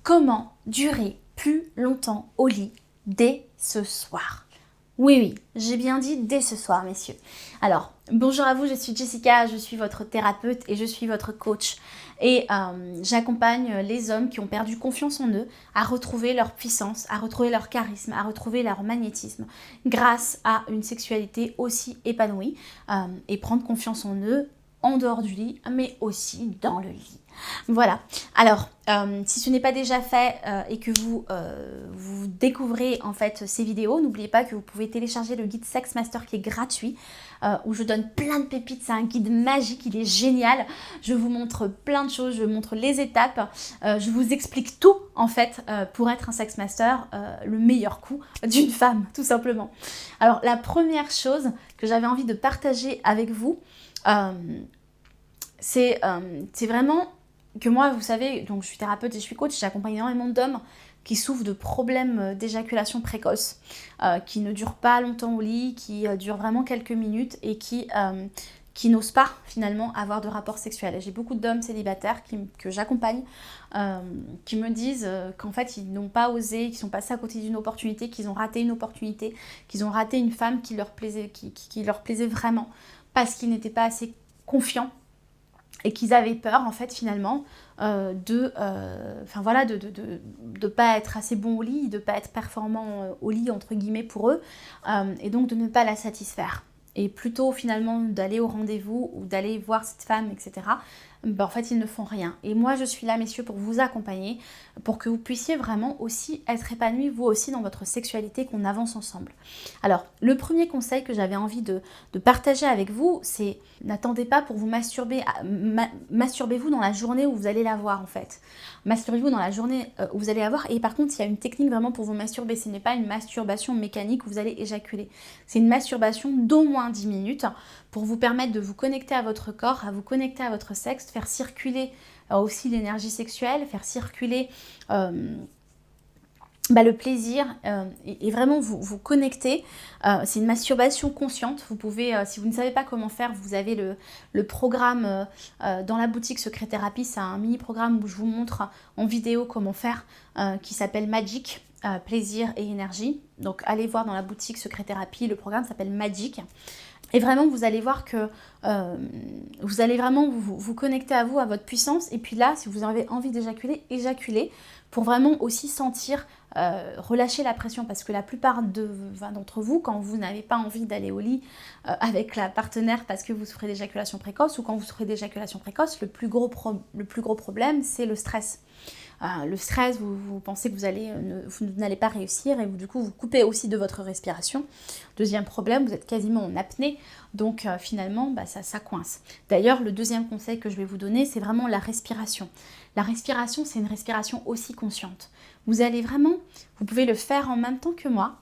Comment durer plus longtemps au lit dès ce soir? Oui, j'ai bien dit dès ce soir, messieurs. Alors, bonjour à vous, je suis Jessica, je suis votre thérapeute et je suis votre coach. Et j'accompagne les hommes qui ont perdu confiance en eux à retrouver leur puissance, à retrouver leur charisme, à retrouver leur magnétisme grâce à une sexualité aussi épanouie et prendre confiance en eux en dehors du lit, mais aussi dans le lit. Voilà. Alors, si ce n'est pas déjà fait et que vous découvrez en fait ces vidéos, n'oubliez pas que vous pouvez télécharger le guide Sex Master qui est gratuit, où je donne plein de pépites. C'est un guide magique, il est génial. Je vous montre plein de choses, je vous montre les étapes, je vous explique tout en fait pour être un Sex Master, le meilleur coup d'une femme, tout simplement. Alors, la première chose que j'avais envie de partager avec vous, c'est vraiment que moi, vous savez, donc je suis thérapeute et je suis coach, j'accompagne énormément d'hommes qui souffrent de problèmes d'éjaculation précoce, qui ne durent pas longtemps au lit, qui durent vraiment quelques minutes et qui n'osent pas finalement avoir de rapport sexuel. Et j'ai beaucoup d'hommes célibataires que j'accompagne qui me disent qu'en fait ils n'ont pas osé, qu'ils sont passés à côté d'une opportunité, qu'ils ont raté une opportunité, qu'ils ont raté une femme qui leur plaisait, qui leur plaisait vraiment, parce qu'ils n'étaient pas assez confiants et qu'ils avaient peur en fait finalement de pas être assez bon au lit, de pas être performant au lit entre guillemets pour eux, et donc de ne pas la satisfaire. Et plutôt finalement d'aller au rendez-vous ou d'aller voir cette femme, etc., en fait ils ne font rien. Et moi je suis là, messieurs, pour vous accompagner, pour que vous puissiez vraiment aussi être épanouis vous aussi dans votre sexualité, qu'on avance ensemble. Alors le premier conseil que j'avais envie de partager avec vous, c'est n'attendez pas pour vous masturber, masturbez-vous dans la journée où vous allez la voir en fait. Masturbez-vous dans la journée où vous allez la voir, et par contre il y a une technique vraiment pour vous masturber, ce n'est pas une masturbation mécanique où vous allez éjaculer, c'est une masturbation d'au moins 10 minutes pour vous permettre de vous connecter à votre corps, à vous connecter à votre sexe, faire circuler aussi l'énergie sexuelle, faire circuler le plaisir et vraiment vous connecter. C'est une masturbation consciente. Vous pouvez, si vous ne savez pas comment faire, vous avez le programme dans la boutique Secret Thérapie. C'est un mini programme où je vous montre en vidéo comment faire, qui s'appelle Magic, plaisir et énergie. Donc allez voir dans la boutique Secret Thérapie, le programme s'appelle Magic. Et vraiment, vous allez voir que vous allez vraiment vous connecter à vous, à votre puissance. Et puis là, si vous avez envie d'éjaculer, éjaculez pour vraiment aussi sentir, relâcher la pression. Parce que la plupart d'entre vous, quand vous n'avez pas envie d'aller au lit avec la partenaire parce que vous souffrez d'éjaculation précoce, ou quand vous souffrez d'éjaculation précoce, le plus gros problème, c'est le stress. Le stress, vous pensez que vous n'allez pas réussir et du coup vous coupez aussi de votre respiration. Deuxième problème, vous êtes quasiment en apnée, donc finalement ça coince. D'ailleurs, le deuxième conseil que je vais vous donner, c'est vraiment la respiration. La respiration, c'est une respiration aussi consciente. Vous allez vraiment, vous pouvez le faire en même temps que moi.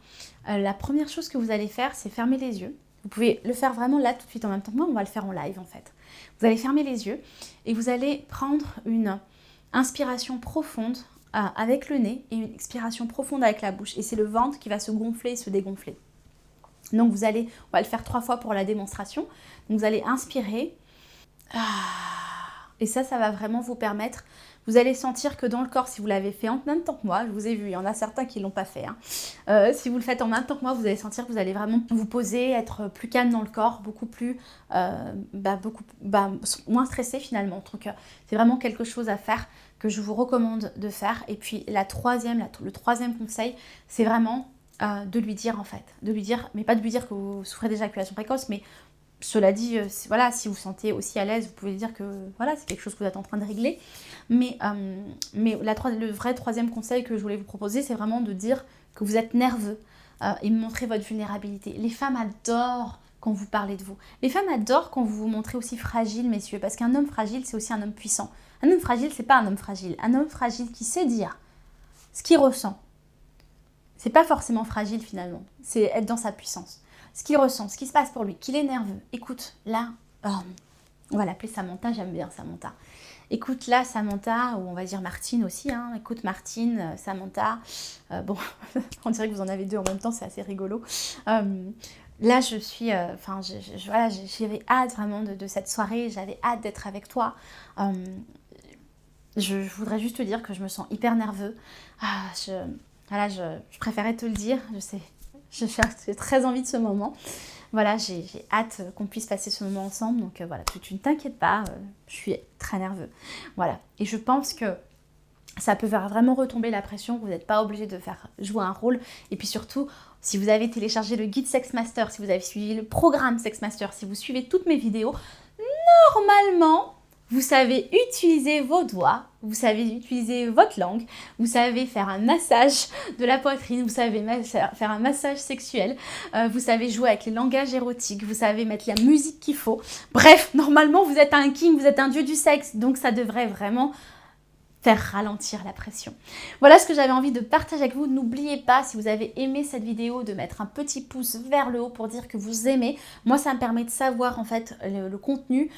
La première chose que vous allez faire, c'est fermer les yeux. Vous pouvez le faire vraiment là tout de suite en même temps que moi, on va le faire en live en fait. Vous allez fermer les yeux et vous allez prendre une inspiration profonde avec le nez et une expiration profonde avec la bouche. Et c'est le ventre qui va se gonfler et se dégonfler. Donc on va le faire 3 fois pour la démonstration. Donc vous allez inspirer. Et ça va vraiment vous permettre. Vous allez sentir que dans le corps, si vous l'avez fait en même temps que moi, je vous ai vu, il y en a certains qui ne l'ont pas fait. Si vous le faites en même temps que moi, vous allez sentir que vous allez vraiment vous poser, être plus calme dans le corps, beaucoup moins stressé finalement. Donc c'est vraiment quelque chose à faire que je vous recommande de faire. Et puis le troisième conseil, c'est vraiment de lui dire en fait. De lui dire, mais pas de lui dire que vous souffrez d'éjaculation précoce, mais cela dit, si vous vous sentez aussi à l'aise, vous pouvez dire que c'est quelque chose que vous êtes en train de régler. Mais le vrai troisième conseil que je voulais vous proposer, c'est vraiment de dire que vous êtes nerveux et montrer votre vulnérabilité. Les femmes adorent quand vous parlez de vous. Les femmes adorent quand vous vous montrez aussi fragile, messieurs, parce qu'un homme fragile, c'est aussi un homme puissant. Un homme fragile, c'est pas un homme fragile. Un homme fragile qui sait dire ce qu'il ressent, c'est pas forcément fragile finalement, c'est être dans sa puissance. Ce qu'il ressent, ce qui se passe pour lui, qu'il est nerveux. Écoute, là, on va l'appeler Samantha, j'aime bien Samantha. Écoute, là, Samantha, ou on va dire Martine aussi, écoute Martine, Samantha, on dirait que vous en avez deux en même temps, c'est assez rigolo. Là, je suis, j'avais hâte vraiment de cette soirée, j'avais hâte d'être avec toi. je voudrais juste te dire que je me sens hyper nerveux. Ah, voilà, je préférais te le dire, je sais. J'ai très envie de ce moment. Voilà, j'ai hâte qu'on puisse passer ce moment ensemble. Donc voilà, tu ne t'inquiètes pas, je suis très nerveux. Voilà, et je pense que ça peut faire vraiment retomber la pression, vous n'êtes pas obligé de faire jouer un rôle. Et puis surtout, si vous avez téléchargé le guide Sex Master, si vous avez suivi le programme Sex Master, si vous suivez toutes mes vidéos, normalement, vous savez utiliser vos doigts, vous savez utiliser votre langue, vous savez faire un massage de la poitrine, vous savez faire un massage sexuel, vous savez jouer avec les langages érotiques, vous savez mettre la musique qu'il faut. Bref, normalement, vous êtes un king, vous êtes un dieu du sexe, donc ça devrait vraiment faire ralentir la pression. Voilà ce que j'avais envie de partager avec vous. N'oubliez pas, si vous avez aimé cette vidéo, de mettre un petit pouce vers le haut pour dire que vous aimez. Moi, ça me permet de savoir en fait le contenu,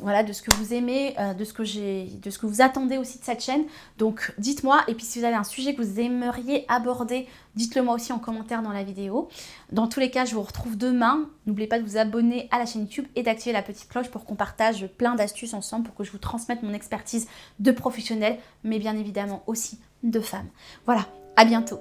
voilà, de ce que vous aimez, de ce que vous attendez aussi de cette chaîne. Donc, dites-moi. Et puis, si vous avez un sujet que vous aimeriez aborder, dites-le moi aussi en commentaire dans la vidéo. Dans tous les cas, je vous retrouve demain. N'oubliez pas de vous abonner à la chaîne YouTube et d'activer la petite cloche pour qu'on partage plein d'astuces ensemble, pour que je vous transmette mon expertise de professionnel, mais bien évidemment aussi de femmes. Voilà, à bientôt.